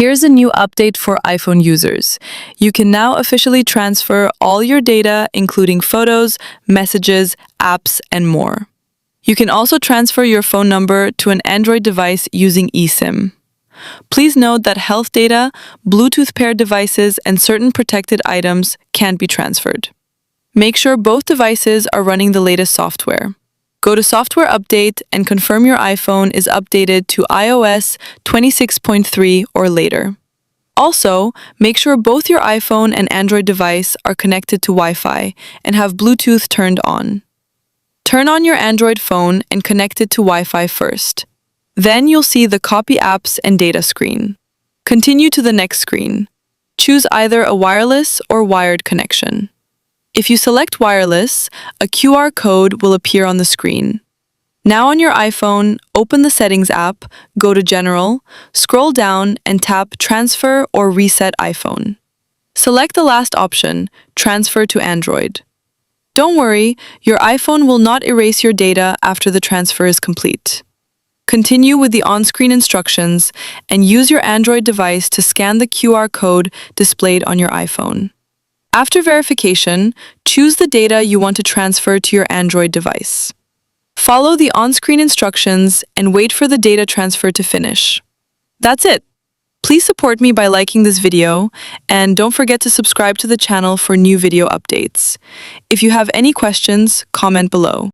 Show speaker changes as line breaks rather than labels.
Here's a new update for iPhone users. You can now officially transfer all your data, including photos, messages, apps, and more. You can also transfer your phone number to an Android device using eSIM. Please note that health data, Bluetooth paired devices, and certain protected items can't be transferred. Make sure both devices are running the latest software. Go to Software Update and confirm your iPhone is updated to iOS 26.3 or later. Also, make sure both your iPhone and Android device are connected to Wi-Fi and have Bluetooth turned on. Turn on your Android phone and connect it to Wi-Fi first. Then you'll see the Copy Apps and Data screen. Continue to the next screen. Choose either a wireless or wired connection. If you select wireless, a QR code will appear on the screen. Now on your iPhone, open the Settings app, go to General, scroll down and tap Transfer or Reset iPhone. Select the last option, Transfer to Android. Don't worry, your iPhone will not erase your data after the transfer is complete. Continue with the on-screen instructions and use your Android device to scan the QR code displayed on your iPhone. After verification, choose the data you want to transfer to your Android device. Follow the on-screen instructions and wait for the data transfer to finish. That's it. Please support me by liking this video, and don't forget to subscribe to the channel for new video updates. If you have any questions, comment below.